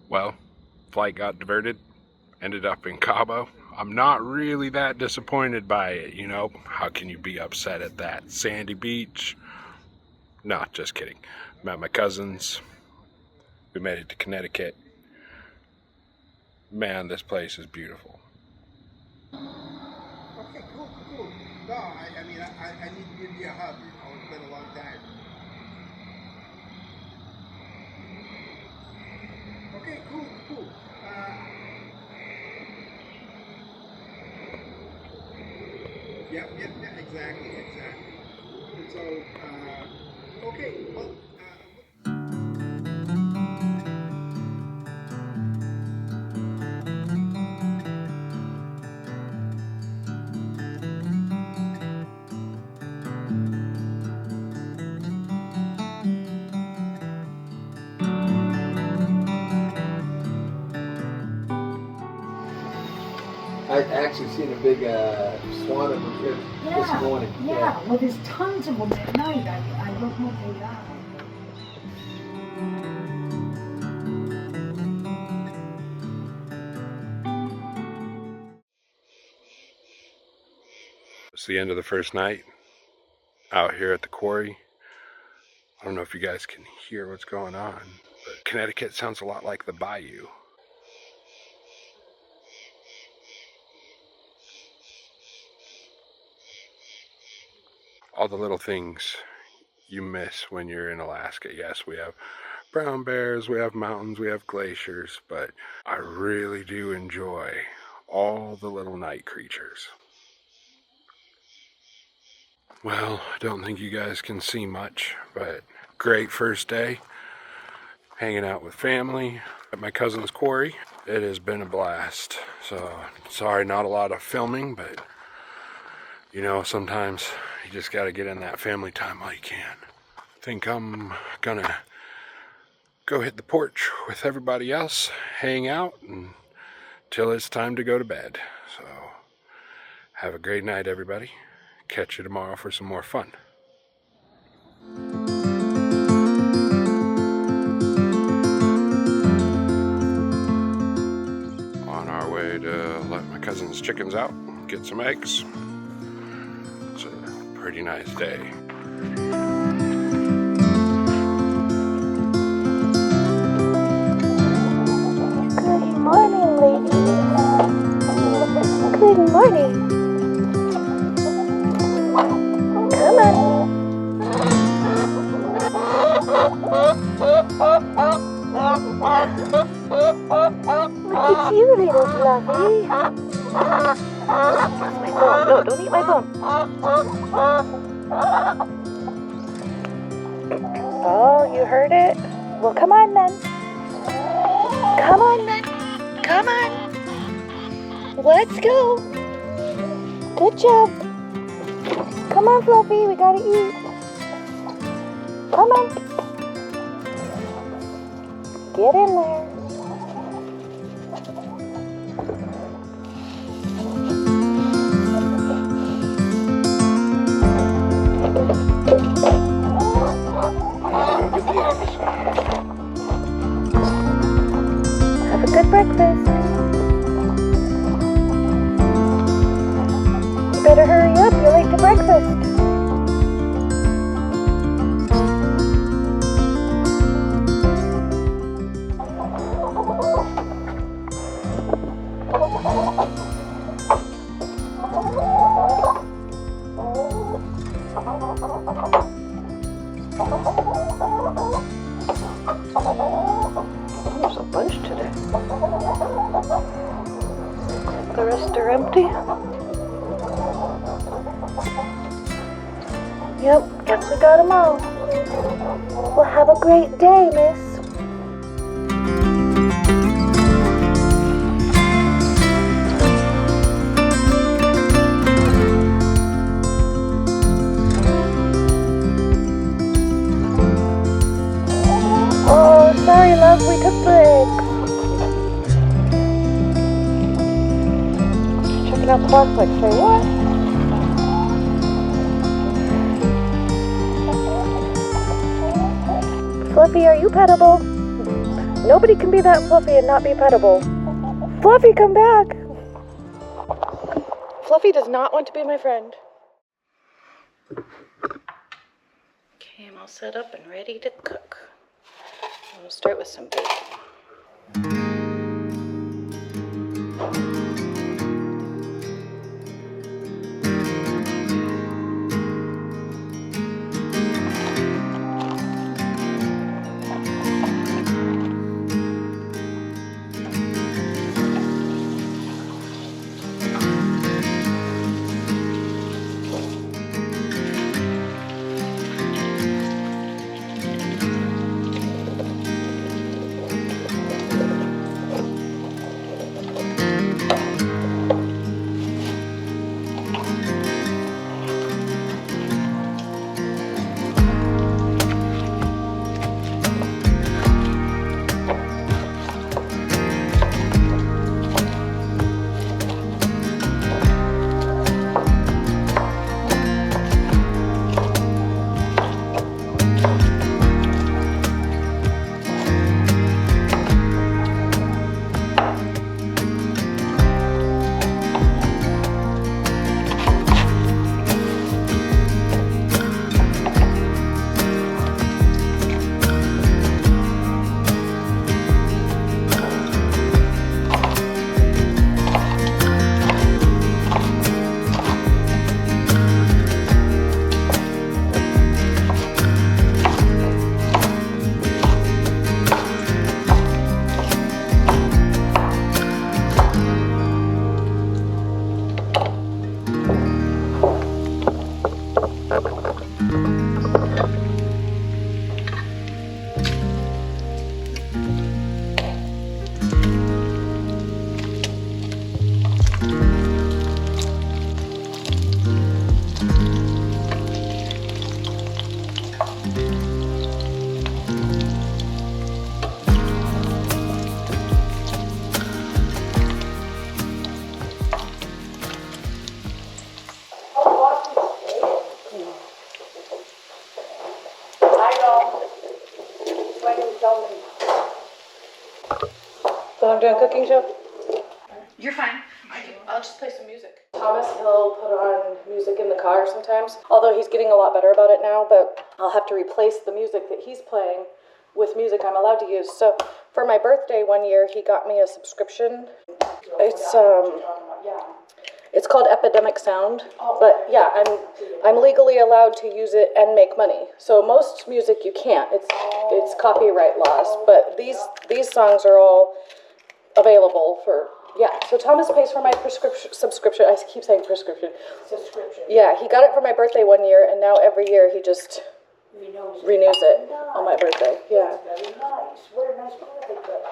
Well, flight got diverted, ended up in Cabo. I'm not really that disappointed by it, you know. How can you be upset at that? Sandy beach? No, just kidding. Met my cousins. We made it to Connecticut. Man, this place is beautiful. Okay, cool. No, I mean, I need to give you a hug. You know, it's been a long time. Okay, cool. Yep, exactly. And so, okay, well, I actually seen a big swan over here this morning. Yeah, well, there's tons of them at night. I don't know what they are. It's the end of the first night out here at the quarry. I don't know if you guys can hear what's going on, but Connecticut sounds a lot like the bayou. All the little things you miss when you're in Alaska. Yes, we have brown bears, we have mountains, we have glaciers, but I really do enjoy all the little night creatures. Well, I don't think you guys can see much, but great first day hanging out with family at my cousin's quarry. It has been a blast. So sorry, not a lot of filming, but you know, sometimes you just got to get in that family time while you can. I think I'm gonna go hit the porch with everybody else, hang out until it's time to go to bed. So have a great night, everybody. Catch you tomorrow for some more fun. On our way to let my cousin's chickens out, get some eggs. It's a pretty nice day. Good morning, ladies. Good morning. Come on. Look at you, little Fluffy. That's my bone. No, don't eat my bone. Oh, you heard it? Well, come on then. Come on then. Come on. Let's go. Good job. Come on, Fluffy. We gotta eat. Come on. Get in there. Have a good breakfast. You better hurry up. You're late to breakfast. There's a bunch today. The rest are empty. Yep, guess we got them all. Well, have a great day, miss. Oh, sorry, love, we took the eggs. Checking out plastic, say what? Fluffy, are you pettable? Nobody can be that fluffy and not be pettable. Fluffy, come back! Fluffy does not want to be my friend. Okay, I'm all set up and ready to cook. I'm gonna start with some bacon. So I'm doing a cooking show? You're fine. I'll just play some music. Thomas, he'll put on music in the car sometimes, although he's getting a lot better about it now, but I'll have to replace the music that he's playing with music I'm allowed to use. So for my birthday one year, he got me a subscription. It's called Epidemic Sound, but yeah, I'm legally allowed to use it and make money. So most music you can't. It's copyright laws, but these songs are all available for, yeah. So Thomas pays for my subscription. I keep saying prescription. Subscription. Yeah, he got it for my birthday one year, and now every year he just renews it on my birthday. Yeah. Very nice. What a nice birthday present.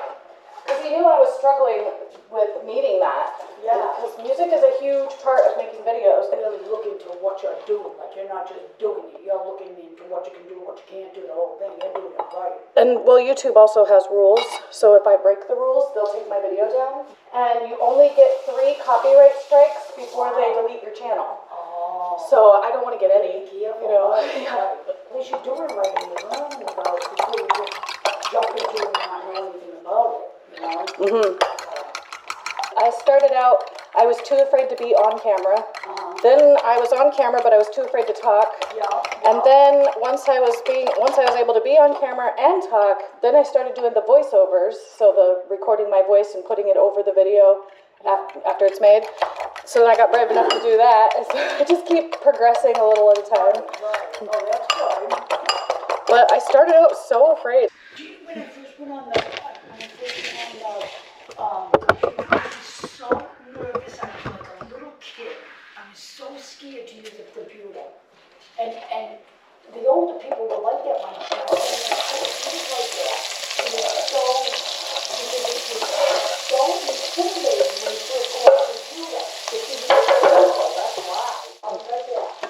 Because he knew I was struggling with meeting that. Yeah. Because music is a huge part of making videos. Really look into what you're doing. Like, you're not just doing it. You're looking into what you can do, what you can't do, the whole thing. You're doing it right. And, well, YouTube also has rules. So if I break the rules, they'll take my video down. And you only get 3 copyright strikes before they delete your channel. Oh. So I don't want to get any, Careful. you know. Yeah. At least you're doing right and you're learning about it before you just jump into it and not know anything about it. You know? I started out, I was too afraid to be on camera. Then I was on camera, but I was too afraid to talk. Yeah. And then once I was able to be on camera and talk, then I started doing the voiceovers, so the recording my voice and putting it over the video after it's made. So then I got brave enough to do that. And so I just keep progressing a little at a time. Right. Oh, that's good. But I started out so afraid. When I first went on computer, I was so nervous. I was like a little kid. I was so scared to use the computer. And the older people were like that. My parents was like that. It was so intimidating when you first go on the computer. If you use the computer, that's why. I was like that.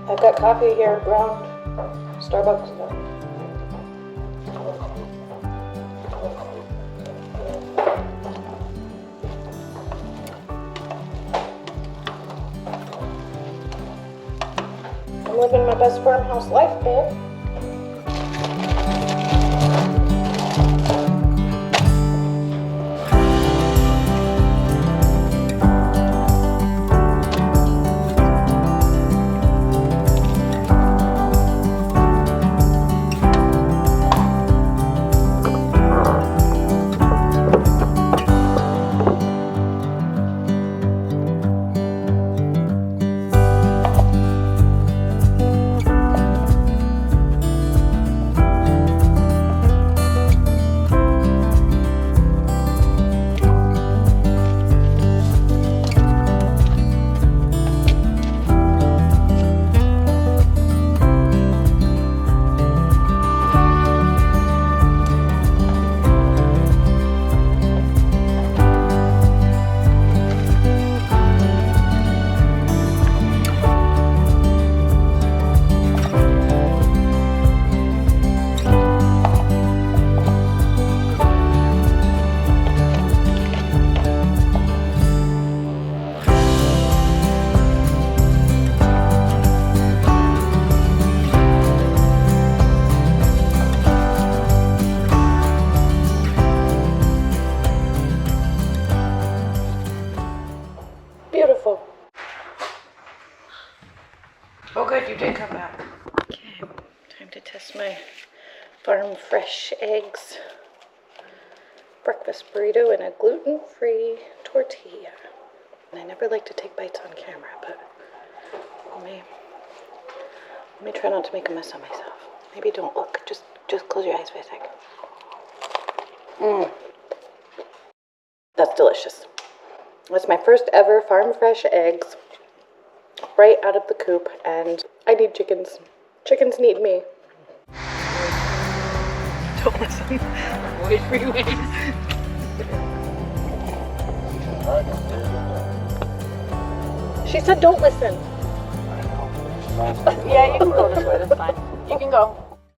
I've got coffee here, ground, Starbucks. I'm living my best farmhouse life, babe. Beautiful. Oh good, you did come back. Okay, time to test my farm fresh eggs. Breakfast burrito and a gluten-free tortilla. And I never like to take bites on camera, but let me try not to make a mess of myself. Maybe don't look, just close your eyes for a sec. That's delicious. That's my first ever farm fresh eggs, right out of the coop, and I need chickens. Chickens need me. Don't listen. Wait for you. She said don't listen. Yeah, you can go this way, that's fine. You can go.